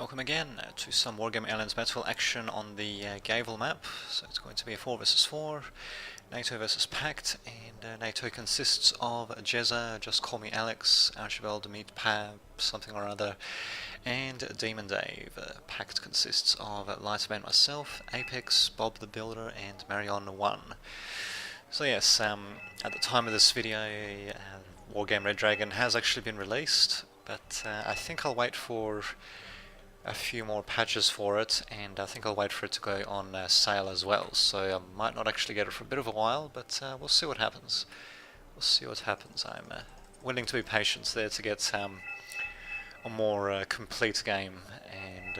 welcome again to some Wargame Airland's battle action on the Gavle map. So it's going to be a 4 versus 4, NATO versus Pact, and NATO consists of Jezza, Just Call Me Alex, Archibald, Meet Pab, something or other, and Demon Dave. Pact consists of Lightman, myself, Apex, Bob the Builder, and Marion 1. So yes, at the time of this video, Wargame Red Dragon has actually been released, but I think I'll wait for a few more patches for it, and I think I'll wait for it to go on sale as well. So I might not actually get it for a bit of a while, but we'll see what happens. We'll see what happens. I'm willing to be patient there to get a more complete game, and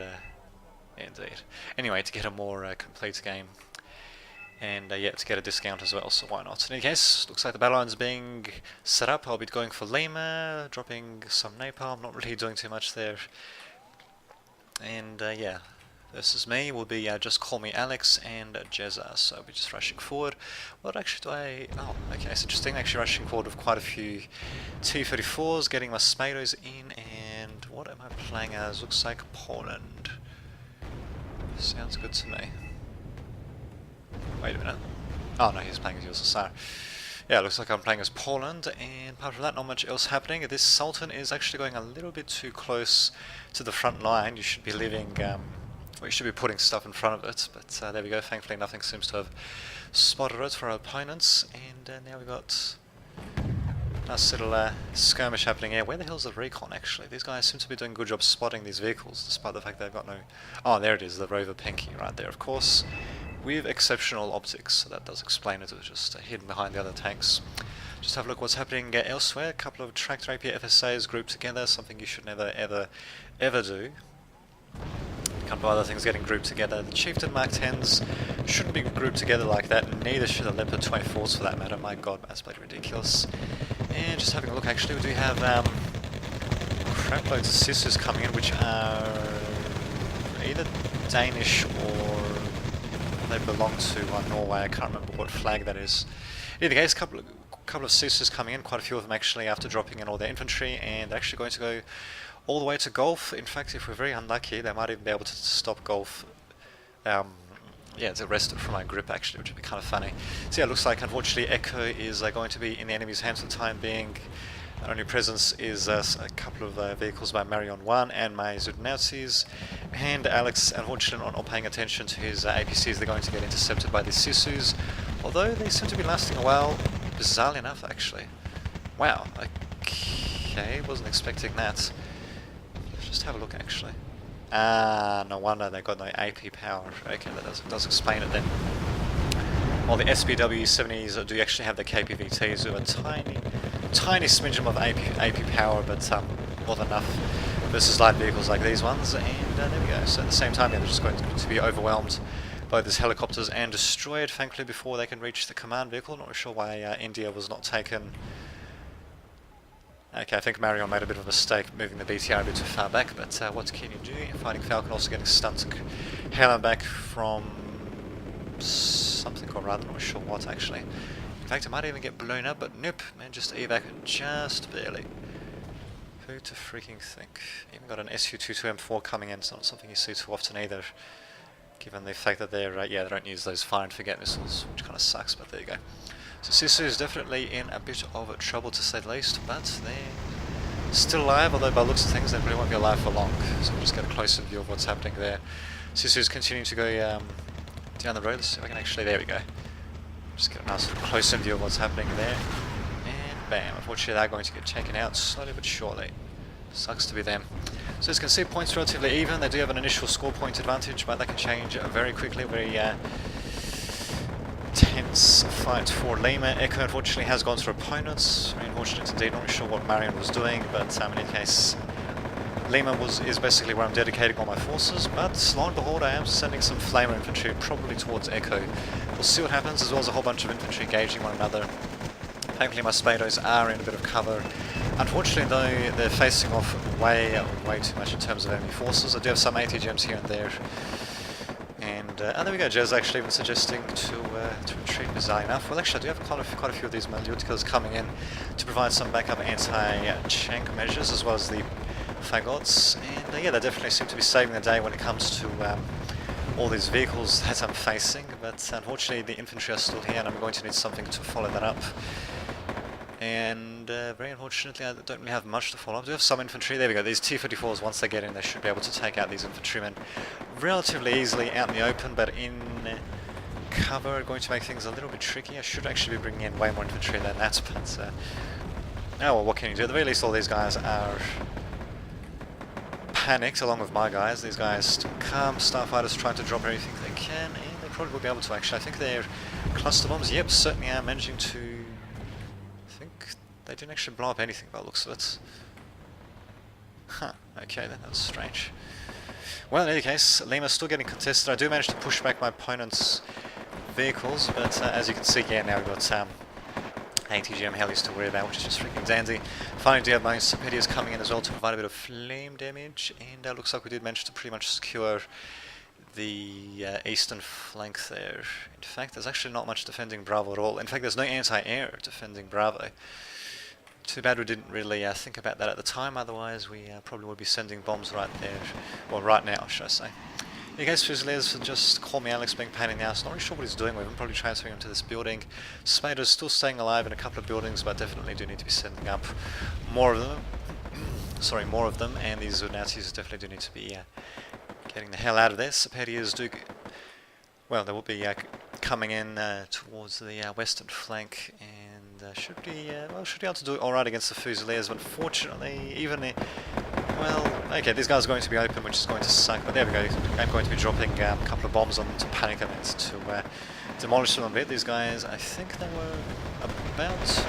indeed. Anyway, to get a more complete game. And yeah, to get a discount as well, so why not? In any case, looks like the battle line's being set up. I'll be going for Lima, dropping some napalm, not really doing too much there. And yeah, versus me will be Just Call Me Alex and Jezza, so I'll be just rushing forward. What actually do I... oh, okay, it's interesting, actually rushing forward with quite a few T-34s, getting my Spados in, and what am I playing as? Looks like Poland. Sounds good to me. Wait a minute. Oh no, he's playing as USSR. Yeah, looks like I'm playing as Poland, and apart from that, not much else happening. This Sultan is actually going a little bit too close to the front line. You should be leaving, well, you should be putting stuff in front of it, but there we go. Thankfully, nothing seems to have spotted it for our opponents, and now we've got a nice little skirmish happening here. Where the hell's the recon, actually? These guys seem to be doing a good job spotting these vehicles, despite the fact they've got no... oh, there it is, the Rover Pinky right there, of course. With exceptional optics, so that does explain it. It was just hidden behind the other tanks. Just have a look what's happening elsewhere. A couple of Tractor AP FSAs grouped together, something you should never ever do. A couple of other things getting grouped together. The Chieftain Mark 10s shouldn't be grouped together like that, neither should the Leopard 24s for that matter. My god, that's bloody ridiculous. And just having a look, actually, we do have crap loads of sisters coming in, which are either Danish or they belong to Norway. I can't remember what flag that is. In either case, a couple of sisters coming in, quite a few of them actually, after dropping in all their infantry, and they're actually going to go all the way to Gulf. In fact, if we're very unlucky, they might even be able to stop Gulf. Yeah, it's arrested from our grip actually, which would be kind of funny. So yeah, it looks like unfortunately Echo is going to be in the enemy's hands for the time being. Our only presence is a couple of vehicles by Marion 1 and my Zudnautis, and Alex, unfortunately, not paying attention to his APCs. They're going to get intercepted by the Sisus, although they seem to be lasting a while, bizarrely enough actually. Wow, okay, wasn't expecting that. Let's just have a look actually. Ah, no wonder they got no AP power. Okay, that does explain it then. While the SPW-70s do actually have the KPVTs with a tiny smidgen of AP power, but more than enough versus light vehicles like these ones, and there we go. So at the same time, they're just going to be overwhelmed by these helicopters and destroyed, thankfully, before they can reach the command vehicle. Not sure why India was not taken. Okay, I think Marion made a bit of a mistake moving the BTR a bit too far back, but what can you do? Fighting Falcon also getting stunned, hailing back from something or rather, not sure what actually. In fact, it might even get blown up, but nope, man, just evac just barely. Who to freaking think? Even got an Su-22M4 coming in. It's not something you see too often either, given the fact that they're yeah, they don't use those fire and forget missiles, which kind of sucks. But there you go. So Sisu is definitely in a bit of trouble to say the least, but they're still alive. Although by the looks of things, they probably won't be alive for long. So we'll just get a closer view of what's happening there. Sisu is continuing to go down the road. Let's see if I can actually. There we go. Just get a nice close view of what's happening there. And bam, unfortunately they're going to get taken out slowly but surely. Sucks to be them. So as you can see, points relatively even. They do have an initial score point advantage, but that can change very quickly. Very tense fight for Lima. Echo unfortunately has gone through opponents. Very unfortunate indeed. Not sure what Marion was doing, but in any case, Lima is basically where I'm dedicating all my forces, but lo and behold, I am sending some flamer infantry probably towards Echo. We'll see what happens, as well as a whole bunch of infantry engaging one another. Thankfully my Spados are in a bit of cover. Unfortunately though, they're facing off way too much in terms of enemy forces. I do have some ATGMs here and there. And there we go, Jez actually even suggesting to retreat, bizarre enough. Well actually I do have quite a few of these Maluticas coming in to provide some backup anti-tank measures, as well as the fagots, and yeah, they definitely seem to be saving the day when it comes to all these vehicles that I'm facing, but unfortunately the infantry are still here and I'm going to need something to follow that up. And very unfortunately I don't really have much to follow up. I do have some infantry. There we go, these T-34s, once they get in, they should be able to take out these infantrymen relatively easily out in the open, but in cover, going to make things a little bit tricky. I should actually be bringing in way more infantry than that, but oh well, what can you do? At the very least all these guys are panicked along with my guys. These guys still calm, starfighters trying to drop everything they can, and they probably will be able to actually. I think their cluster bombs, yep, certainly are managing to. I think they didn't actually blow up anything by the looks of it. Huh, okay then, that was strange. Well, in any case, Lima's still getting contested. I do manage to push back my opponent's vehicles, but as you can see here now we've got ATGM helis to worry about, which is just freaking dandy. Finally do have my Superiors coming in as well to provide a bit of flame damage, and looks like we did manage to pretty much secure the eastern flank there. In fact, there's actually not much defending Bravo at all. In fact, there's no anti-air defending Bravo. Too bad we didn't really think about that at the time, otherwise we probably would be sending bombs right there, well right now should I say. In case Fusiliers just call me Alex being a pain in the ass, not really sure what he's doing with him, probably transferring him to this building. Spader's still staying alive in a couple of buildings, but definitely do need to be sending up more of them. Sorry, more of them, and these Nazis definitely do need to be getting the hell out of there. Superiors do, well, they will be coming in towards the western flank, and should be able to do it alright against the Fusiliers, but unfortunately, even well, okay, these guys are going to be open, which is going to suck, but there we go. I'm going to be dropping a couple of bombs on them to panic them and to demolish them a bit. These guys, I think they were about to,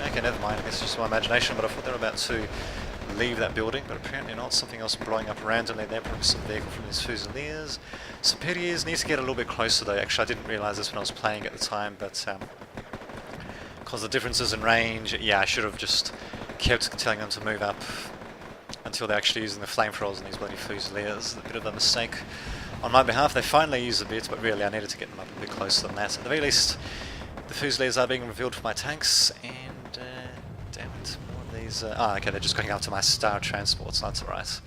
okay, never mind, I guess it's just my imagination, but I thought they were about to leave that building, but apparently not. Something else blowing up randomly there, probably some vehicle from these Fusiliers. Superiors need to get a little bit closer though. Actually, I didn't realise this when I was playing at the time, but because the differences in range, yeah, I should have just kept telling them to move up until they're actually using the flamethrowers and these bloody Fusiliers. A bit of a mistake on my behalf. They finally used a bit, but really I needed to get them up a bit closer than that. At the very least, the Fusiliers are being revealed for my tanks, and damn it, more of these. Okay, they're just going after my star transports. That's alright.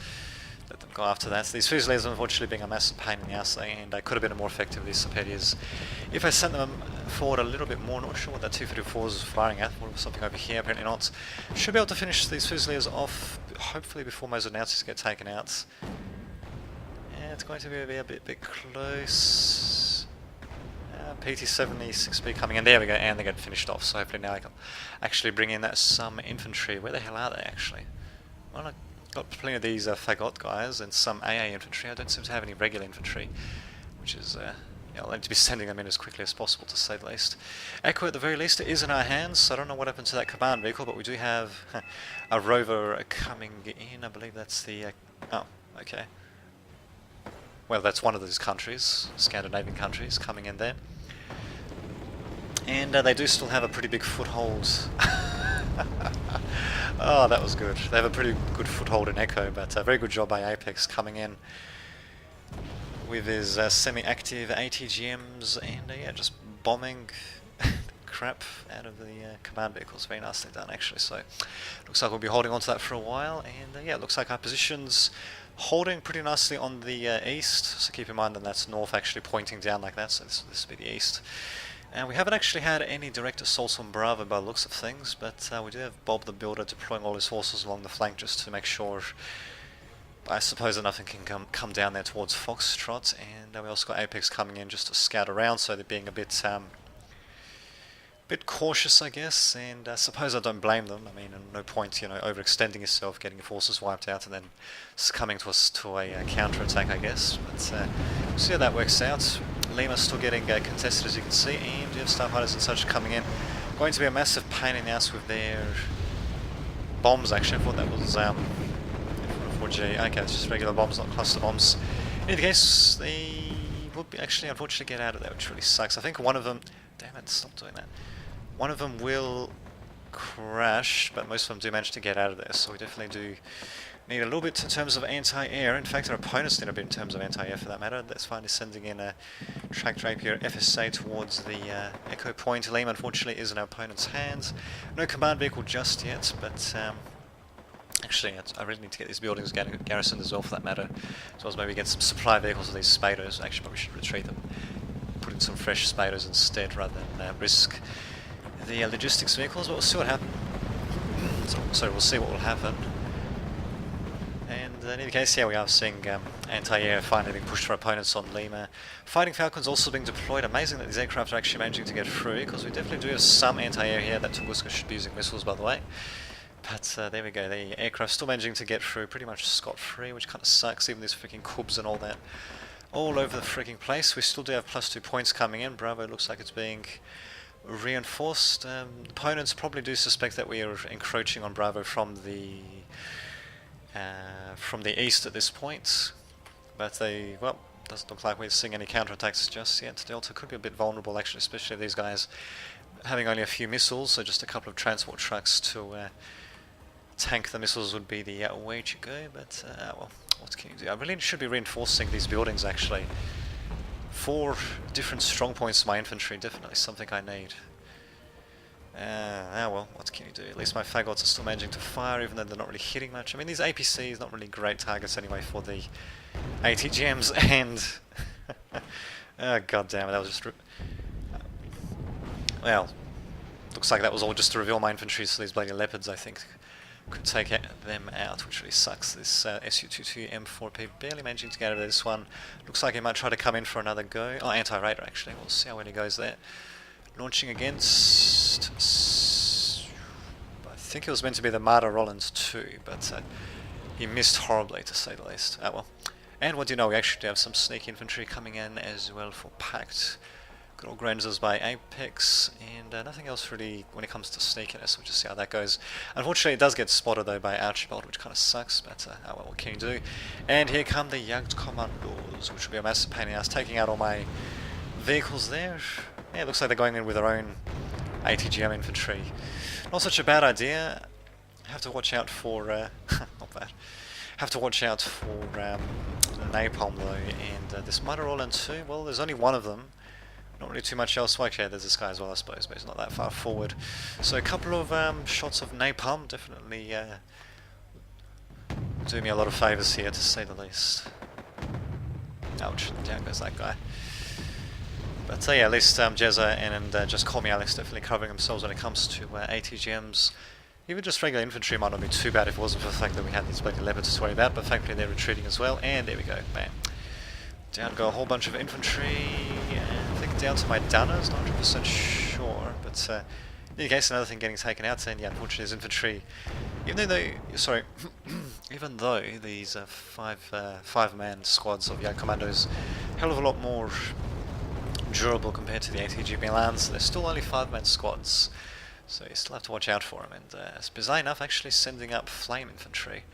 Let them go after that. These Fusiliers are unfortunately being a massive pain in the ass, and I could have been more effective with these Superiors if I sent them forward a little bit more. Not sure what that 254 is firing at. What was something over here? Apparently not. Should be able to finish these Fusiliers off, hopefully before most Nazis get taken out. Yeah, it's going to be a bit close. PT-76B coming in. There we go, and they get finished off. So hopefully now I can actually bring in some infantry. Where the hell are they actually? Well, I've got plenty of these Fagot guys and some AA infantry. I don't seem to have any regular infantry, which is yeah, I'll need to be sending them in as quickly as possible, to say the least. Echo, at the very least, is in our hands, so I don't know what happened to that command vehicle, but we do have a rover coming in. I believe that's the... oh, okay. Well, that's one of those countries, Scandinavian countries, coming in there. And they do still have a pretty big foothold. Oh, that was good. They have a pretty good foothold in Echo, but a very good job by Apex coming in with his semi-active ATGMs and yeah, just bombing crap out of the command vehicles. Very nicely done actually, so looks like we'll be holding on to that for a while, and yeah, it looks like our position's holding pretty nicely on the east, so keep in mind that that's north actually pointing down like that, so this will be the east. And we haven't actually had any direct assaults on Bravo by the looks of things, but we do have Bob the Builder deploying all his forces along the flank just to make sure, I suppose, that nothing can come down there towards Foxtrot. And we also got Apex coming in just to scout around, so they're being a bit cautious, I guess, and I suppose I don't blame them. I mean, no point, you know, overextending yourself, getting your forces wiped out, and then coming to us to a counter-attack, I guess. But we'll see how that works out. Lima's still getting contested, as you can see, and you have Starfighters and such coming in. Going to be a massive pain in the ass with their bombs, actually. I thought that was 4G. Okay, it's just regular bombs, not cluster bombs. In any case, they would be actually, unfortunately, get out of there, which really sucks. I think one of them... Damn it, stop doing that. One of them will crash, but most of them do manage to get out of there, so we definitely do need a little bit in terms of anti-air. In fact, our opponents need a bit in terms of anti-air for that matter. That's finally sending in a Track Drapier FSA towards the Echo Point. Lima, unfortunately, is in our opponent's hands. No command vehicle just yet, but Actually, I really need to get these buildings garrisoned as well, for that matter. So as maybe get some supply vehicles of these Spados. Actually, probably should retreat them. Put in some fresh Spados instead, rather than risk the logistics vehicles. But we'll see what happens. So we'll see what will happen. And in any case, yeah, we are seeing anti-air finally being pushed for opponents on Lima. Fighting Falcons also being deployed. Amazing that these aircraft are actually managing to get through, because we definitely do have some anti-air here. That Tunguska should be using missiles, by the way. But there we go, the aircraft still managing to get through pretty much scot-free, which kind of sucks, even these freaking Cubs and all that. All over the freaking place. We still do have +2 points coming in. Bravo looks like it's being reinforced. Opponents probably do suspect that we are encroaching on Bravo from the east at this point. But well, doesn't look like we're seeing any counterattacks just yet. Delta could be a bit vulnerable, actually, especially if these guys having only a few missiles, so just a couple of transport trucks to tank the missiles would be the way to go, but well, what can you do? I really should be reinforcing these buildings, actually. 4 different strong points for my infantry, definitely something I need. Well, what can you do? At least my Fagots are still managing to fire, even though they're not really hitting much. I mean, these APCs not really great targets anyway for the ATGMs, and... oh, god damn it, that was just... well, looks like that was all just to reveal my infantry, so these bloody leopards, I think, could take them out, which really sucks. This Su-22 M4P barely managing to get over this one. Looks like he might try to come in for another go. Oh, anti-radar, actually. We'll see how well he goes there. Launching against... I think it was meant to be the Marder Rollins too, but he missed horribly, to say the least. Oh well. And what do you know, we actually do have some sneak infantry coming in as well for Pact. Good old Granders by Apex, and nothing else really when it comes to sneakiness. We'll just see how that goes. Unfortunately, it does get spotted though by Archibald, which kind of sucks, but oh well, what can you do? And here come the Jagd Commandos, which will be a massive pain in the ass, taking out all my vehicles there. Yeah, it looks like they're going in with their own ATGM infantry. Not such a bad idea. Have to watch out for... not bad. Have to watch out for napalm though, and this Marder Roland too. Well, there's only one of them. Not really too much else. Well, okay, there's this guy as well, I suppose, but he's not that far forward. So a couple of shots of napalm definitely do me a lot of favours here, to say the least. Ouch, down goes that guy. But yeah, at least Jezza and Just Call Me Alex definitely covering themselves when it comes to ATGMs. Even just regular infantry might not be too bad if it wasn't for the fact that we had these bloody leopards to worry about, but thankfully they're retreating as well, and there we go, bam. Down go a whole bunch of infantry, I think down to my Dunners, not 100% sure, but in any case, another thing getting taken out, and yeah, unfortunately his infantry, even though these five-man squads of Jagd Commandos, hell of a lot more durable compared to the ATG Milans, they're still only 5-man squads, so you still have to watch out for them, and it's bizarre enough actually sending up flame infantry.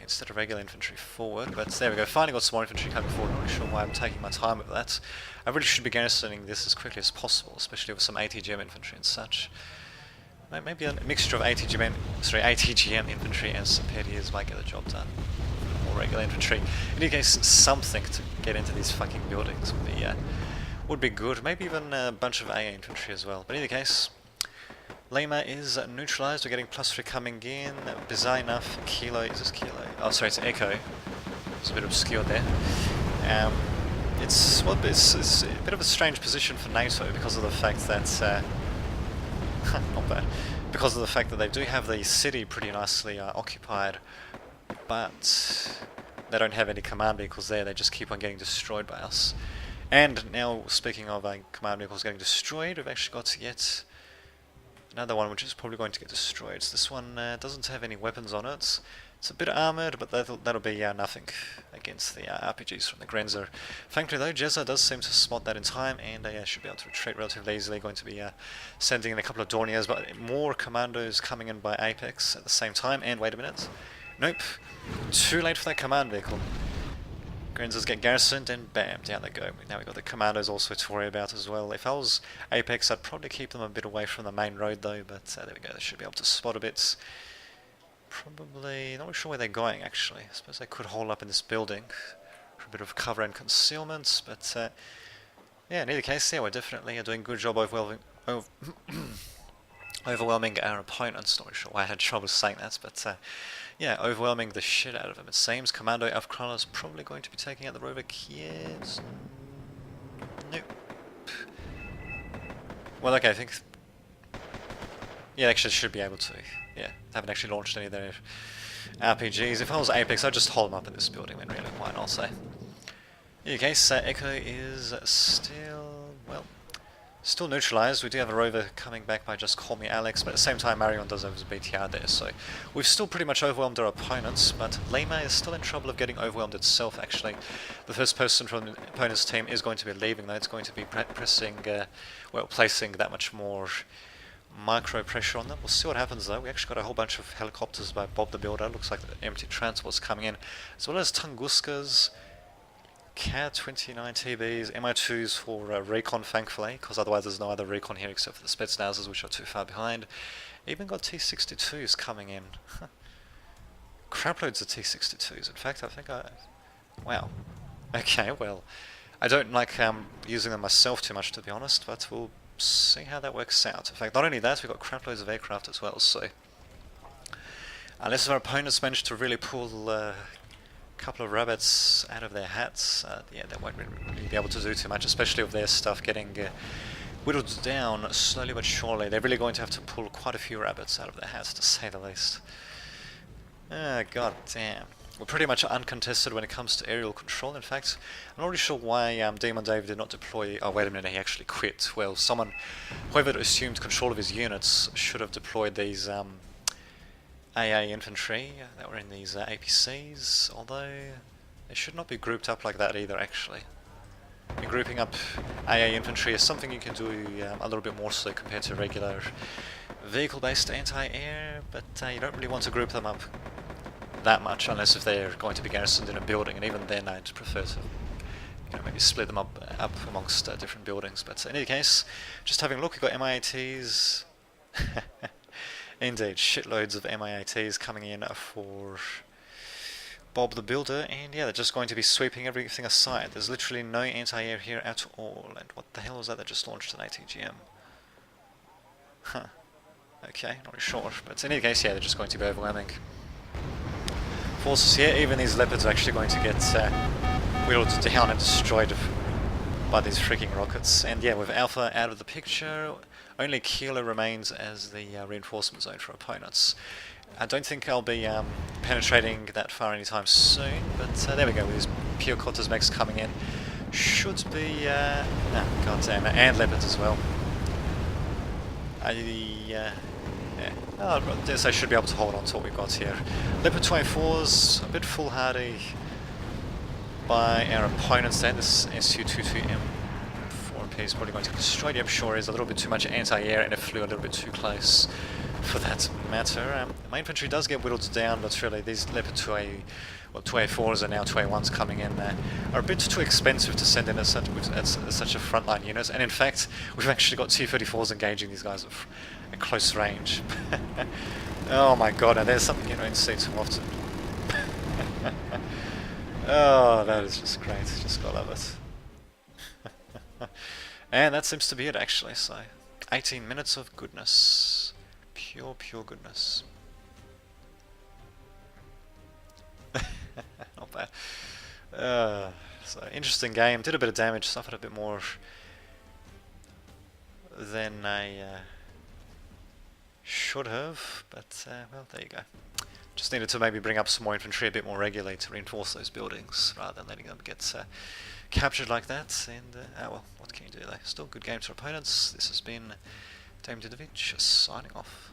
Instead of regular infantry forward, but there we go, finally got some more infantry coming forward. Not really sure why I'm taking my time with that. I really should be garrisoning this as quickly as possible, especially with some ATGM infantry and such. Maybe a mixture of ATGM infantry and Sapedias might get the job done. More regular infantry. In any case, something to get into these fucking buildings would be good. Maybe even a bunch of AA infantry as well. But in any case, Lima is neutralized. We're getting +3 coming in. Bizarre enough, Kilo, is this Kilo? Oh, sorry, it's Echo. It's a bit obscured there. It's a bit of a strange position for NATO because of the fact that not bad. Because of the fact that they do have the city pretty nicely occupied, but they don't have any command vehicles there. They just keep on getting destroyed by us. And now, speaking of command vehicles getting destroyed, we've actually got yet another one which is probably going to get destroyed. So this one doesn't have any weapons on it. It's a bit armoured, but that'll be nothing against the RPGs from the Grenzer. Thankfully though, Jezza does seem to spot that in time, and should be able to retreat relatively easily. Going to be sending in a couple of Dorniers, but more commandos coming in by Apex at the same time. And wait a minute. Nope. Too late for that command vehicle. Grenzers get garrisoned, and bam, down they go. Now we've got the commandos also to worry about as well. If I was Apex, I'd probably keep them a bit away from the main road though, but there we go, they should be able to spot a bit. Probably, not really sure where they're going actually. I suppose they could hole up in this building for a bit of cover and concealment, but yeah, in either case, yeah, we're definitely doing a good job of overwhelming our opponents. Not really sure why I had trouble saying that, but yeah, overwhelming the shit out of them. It seems Commando Elfkrala is probably going to be taking out the Rover Kievs. Nope. Well, okay, I think... Yeah, actually should be able to. Yeah, haven't actually launched any of their RPGs. If I was Apex, I'd just hold them up in this building, then really, why not, say. In any case, Echo is still, well, still neutralized. We do have a rover coming back by Just Call Me Alex, but at the same time Marion does have his BTR there, so we've still pretty much overwhelmed our opponents, but Lima is still in trouble of getting overwhelmed itself, actually. The first person from the opponent's team is going to be leaving, though. It's going to be pressing, well, placing that much more micro pressure on them. We'll see what happens, though. We actually got a whole bunch of helicopters by Bob the Builder. Looks like the empty transport's coming in, as well as Tunguskas, CAD 29 TBs, MI2s for recon, thankfully, because otherwise there's no other recon here except for the Spetsnazers, which are too far behind. Even got T62s coming in. Crap loads of T62s. In fact, I think wow. Okay, well, I don't like using them myself too much, to be honest, but we'll see how that works out. In fact, not only that, we've got crap loads of aircraft as well, so... Unless our opponents manage to really pull a couple of rabbits out of their hats, yeah, they won't really be able to do too much, especially with their stuff getting whittled down slowly but surely. They're really going to have to pull quite a few rabbits out of their hats, to say the least. God damn. We're pretty much uncontested when it comes to aerial control. In fact, I'm not really sure why Demon Dave did not deploy... Oh, wait a minute, he actually quit. Well, whoever assumed control of his units should have deployed these AA infantry that were in these APCs, although they should not be grouped up like that either, actually. Grouping up AA infantry is something you can do a little bit more so compared to regular vehicle-based anti-air, but you don't really want to group them up that much unless if they're going to be garrisoned in a building, and even then I'd prefer to maybe split them up amongst different buildings. But in any case, just having a look, we've got MIATs. Indeed, shitloads of MIATs coming in for Bob the Builder, and yeah, they're just going to be sweeping everything aside. There's literally no anti-air here at all, and what the hell is that that just launched an ATGM? Huh. Okay, not really sure, but in any case, yeah, they're just going to be overwhelming forces here. Even these leopards are actually going to get whittled down and destroyed by these freaking rockets. And yeah, with Alpha out of the picture, only Kilo remains as the reinforcement zone for opponents. I don't think I'll be penetrating that far anytime soon, but there we go, with these Piocotas mechs coming in. Should be, goddamn, and leopards as well. Yeah. Oh, I guess I should be able to hold on to what we've got here. Leopard 24s, a bit foolhardy by our opponents there. This Su-22M 4MP is probably going to destroy. Yep, sure is. A little bit too much anti-air, and it flew a little bit too close for that matter. My infantry does get whittled down, but really these Leopard 2A4s and now 2A1s coming in are a bit too expensive to send in as such a frontline unit. And in fact, we've actually got T-34s engaging these guys at close range. Oh my god, and there's something you don't see too often. Oh, that is just great. Just gotta love it. And that seems to be it, actually. So, 18 minutes of goodness. Pure goodness. Not bad. So, interesting game. Did a bit of damage, suffered a bit more than I should have, but well, there you go. Just needed to maybe bring up some more infantry a bit more regularly to reinforce those buildings, rather than letting them get captured like that. And well, what can you do though? Still good games for opponents. This has been Dame Didovich signing off.